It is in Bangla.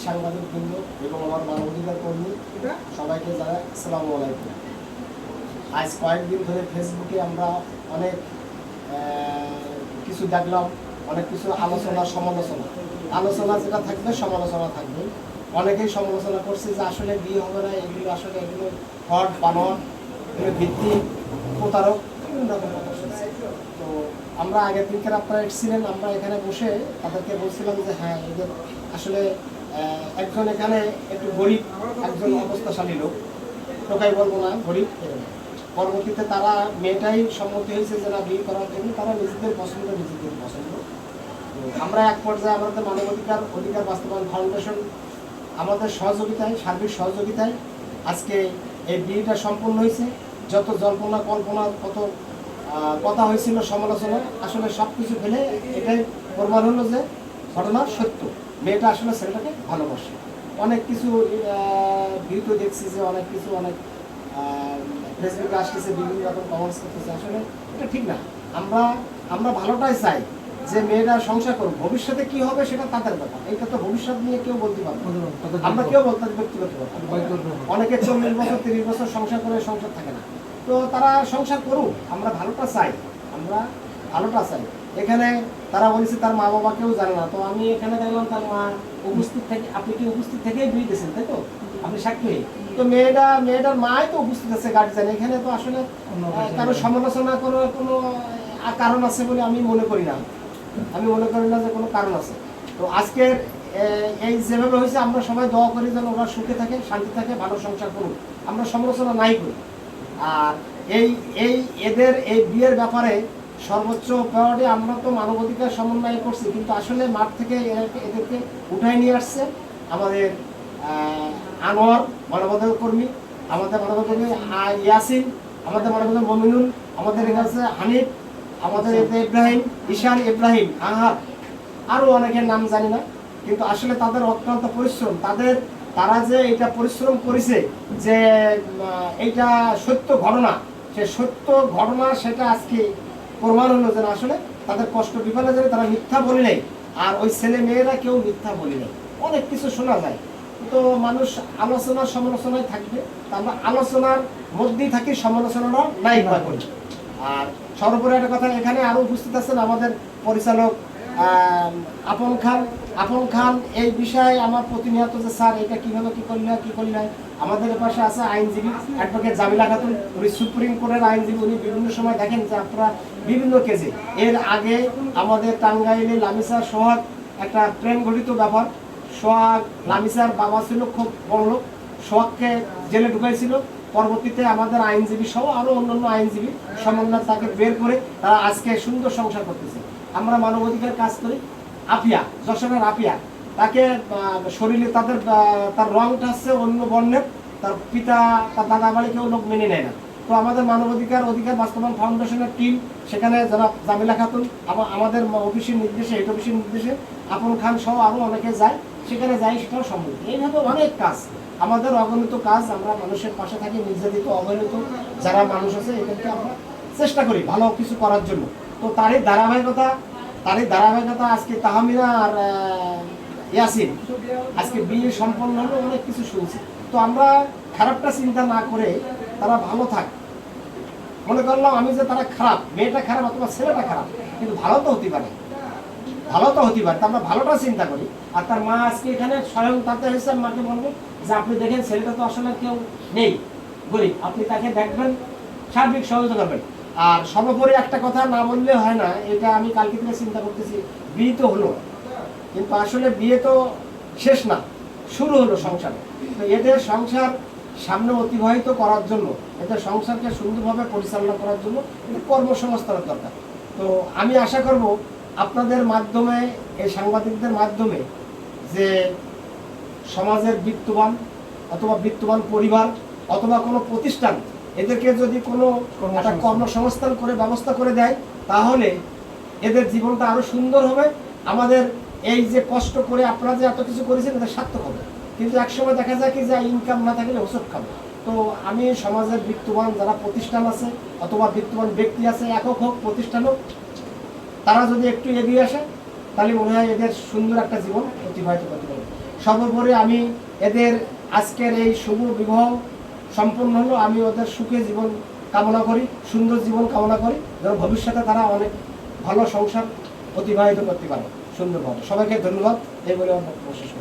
সাংবাদিক বৃন্দ এবং আমার মানবাধিকার কর্মী সবাইকে জানাই আসসালামু আলাইকুম। আজ কয়েকদিন ধরে ফেসবুকে আমরা অনেক কিছু দেখলাম, অনেক কিছু আলোচনা যেটা থাকবে সমালোচনা থাকবে। অনেকেই সমালোচনা করছে যে আসলে বিয়ে হবে না, এগুলো আসলে এগুলো ফ্রড বানোয়াট, এগুলো ভিত্তি প্রতারক, বিভিন্ন রকম কথা শুনছে। তো আমরা আগের দিনকার আপনারা এসেছিলেন, আমরা এখানে বসে তাদেরকে বলছিলাম যে হ্যাঁ এদের আসলে একজন এখানে একটু গরিব, একজন অবস্থাশালী লোক, টোকাই বলবো না, গরিব। পরবর্তীতে তারা মেয়েটাই সম্মতি হয়েছে যে না বিয়ে করার জন্য, তারা নিজেদের পছন্দ। তো আমরা এক পর্যায়ে আমাদের মানবাধিকার অধিকার বাস্তবায়ন ফাউন্ডেশন আমাদের সহযোগিতায়, সার্বিক সহযোগিতায় আজকে এই বিয়েটা সম্পূর্ণ হয়েছে। যত জল্পনা কল্পনা, কত কথা হয়েছিল, সমালোচনা, আসলে সব কিছু ফেলে এটাই প্রমাণ হলো যে ঘটনা সত্য। মেয়েটা আসলে ছেলেটাকে ভালোবাসে। অনেক কিছু ভিডিও দেখছি যে অনেক কিছু, অনেক ফেসবুকে আসতেছে, বিভিন্ন রকম কমেন্টস করতেছে। আসলে এটা ঠিক না। আমরা ভালোটাই চাই যে মেয়েরা সংসার করুক, ভবিষ্যতে কি হবে সেটা তাদের ব্যাপার। এটা তো ভবিষ্যৎ নিয়ে কেউ বলতে পারবে, আমরা কেউ বলতে ব্যক্তিগত ব্যাপার। অনেকে 40 বছর 30 বছর সংসার করে সংসার থাকে না, তো তারা সংসার করুক, আমরা ভালোটা চাই, আমরা ভালোটা চাই। এখানে তারা বলেছে তার মা বাবা কেউ জানে না। তো আমি এখানে দেখলাম তার মা উপস্থিত থেকে, আপনি কি উপস্থিত থেকেই বিয়ে দিয়েছেন তাই তো? আপনি সাক্ষী। তো মেয়েটার মাই তো উপস্থিত আছে, গার্জিয়ান। এখানে তো আসলে কারো সমালোচনা করার কোনো কারণ আছে বলে আমি মনে করি না। যে কোনো কারণ আছে। তো আজকের এই যেভাবে হয়েছে, আমরা সবাই দোয়া করি যেন ওরা সুখে থাকে, শান্তি থাকে, ভালো সংসার করুক, আমরা সমালোচনা নাই করি। আর এদের এই বিয়ের ব্যাপারে সর্বোচ্চ প্রায়োরিটি আমরা তো মানবাধিকার সমন্বয় করছি, কিন্তু আসলে মাঠ থেকে এদেরকে উঠাই নিয়ে আসছে আমাদের আনোয়ার মানবাধিকার কর্মী, আমাদের মানবাধিকার কর্মী ইয়াসিন, আমাদের মানবাধিকার মমিনুল, আমাদের এখানে হানিফ, আমাদের ইব্রাহিম, ঈশান, ইব্রাহিম, আহার, আরও অনেকের নাম জানি না। কিন্তু আসলে তাদের অত্যন্ত পরিশ্রম, তারা যে এটা পরিশ্রম করেছে যে এইটা সত্য ঘটনা, সে সত্য ঘটনা সেটা আজকে প্রমাণ হলো যে আসলে তাদের কষ্ট বিফলে যাবে, তারা মিথ্যা বলে নেই। আর ওই ছেলে মেয়েরা কেউ মিথ্যা বলে নেই। অনেক কিছু শোনা যায়, তো মানুষ আলোচনা সমালোচনায় থাকবে, আমরা আলোচনার মধ্যেই থাকি, সমালোচনাটা নাই করি। আর সর্বোপরি একটা কথা, এখানে আরো উপস্থিত আছেন আমাদের পরিচালক আপন খান। এই বিষয়ে আমার প্রতিনিয়ত যে স্যার এটা কিভাবে কি করলে। আমাদের পাশে আছে আইনজীবী অ্যাডভোকেট জামিলা খাতুন, উনি সুপ্রিম কোর্টের আইনজীবী। উনি বিভিন্ন সময় দেখেন যে আপনারা বিভিন্ন কেসে, এর আগে আমাদের টাঙ্গাইলে লামিসার সোহাগ একটা ট্রেন ঘটিত ব্যাপার। সোহাগ, লামিসার বাবা ছিল খুব বড় লোক, সোহাগকে জেলে ঢুকাইছিল। পরবর্তীতে আমাদের আইনজীবী সহ আরো অন্যান্য আইনজীবী সমন্বয় তাকে বের করে তারা আজকে সুন্দর সংসার করতেছে। আমরা মানবাধিকার কাজ করি। আপিয়া, যশোরের আপিয়া, তাকে শরীরে তার রংটা হচ্ছে অন্য বর্ণের, তার পিতা, তার দাদা বাড়ি কেউ লোক মেনে নেয় না। তো আমাদের মানবাধিকার অধিকার বাস্তবায়ন ফাউন্ডেশনের টিম সেখানে জনাব জামিলা খাতুন, আমাদের অফিসের নির্দেশে, হেড অফিসের নির্দেশে আপন খান সহ আরও অনেকে যায়, সেখানে যাই, সেটাও সম্ভব। এইভাবে অনেক কাজ, আমাদের অগণিত কাজ, আমরা মানুষের পাশে থাকি, নির্যাতিত অবহেলিত যারা মানুষ আছে এদেরকে আমরা চেষ্টা করি ভালো কিছু করার জন্য। তো তারই ধারাবাহিকতা আজকে তাহমিনা আর ইয়াসিন আজকে বিয়ে সম্পন্ন হলো, অনেক কিছু শুনছি। তো আমরা খারাপটা চিন্তা না করে তারা ভালো থাক, মনে করলাম আমি যে তারা খারাপ, মেয়েটা খারাপ অথবা ছেলেটা খারাপ, কিন্তু ভালো তো হতে পারে। তো আমরা ভালোটা চিন্তা করি। আর তার মা আজকে এখানে স্বয়ং তাতে হয়েছে, মাকে বলবো যে আপনি দেখেন ছেলেটা তো আসলে কেউ নেই, গরিব, আপনি তাকে দেখবেন, সার্বিক সহযোগিতা করবেন। আর সর্বোপরি একটা কথা না বললে হয় না, এটা আমি কালকে থেকে চিন্তা করতেছি। বিয়ে তো হলো, কিন্তু আসলে বিয়ে তো শেষ না, শুরু হলো সংসারে। তো এদের সংসার সামনে অতিবাহিত করার জন্য, এদের সংসারকে সুন্দরভাবে পরিচালনা করার জন্য এদের কর্মসংস্থানের দরকার। তো আমি আশা করব আপনাদের মাধ্যমে, এই সাংবাদিকদের মাধ্যমে, যে সমাজের বিত্তবান অথবা বিত্তবান পরিবার অথবা কোনো প্রতিষ্ঠান এদেরকে যদি কোনো একটা কর্মসংস্থান করে ব্যবস্থা করে দেয়, তাহলে এদের জীবনটা আরো সুন্দর হবে। আমাদের এই যে কষ্ট করে আপনারা যে এত কিছু করেছেন এদের সার্থক হবে। কিন্তু একসময় দেখা যায় কি যে ইনকাম না থাকলে ওষুধ খাবে। তো আমি সমাজের বিত্তবান যারা প্রতিষ্ঠান আছে অথবা বিত্তবান ব্যক্তি আছে, একক হোক প্রতিষ্ঠান হোক, তারা যদি একটু এগিয়ে আসে তাহলে মনে হয় এদের সুন্দর একটা জীবন অতিবাহিত করতে পারবে। সর্বোপরি আমি এদের আজকের এই শুভ বিবাহ সম্পূর্ণ হলো, আমি ওদের সুখে জীবন কামনা করি, সুন্দর জীবন কামনা করি, যেন ভবিষ্যতে তারা অনেক ভালো সংসার অতিবাহিত করতে পারে সুন্দরভাবে। সবাইকে ধন্যবাদ, এই বলে আমার বক্তব্য শেষ করছি।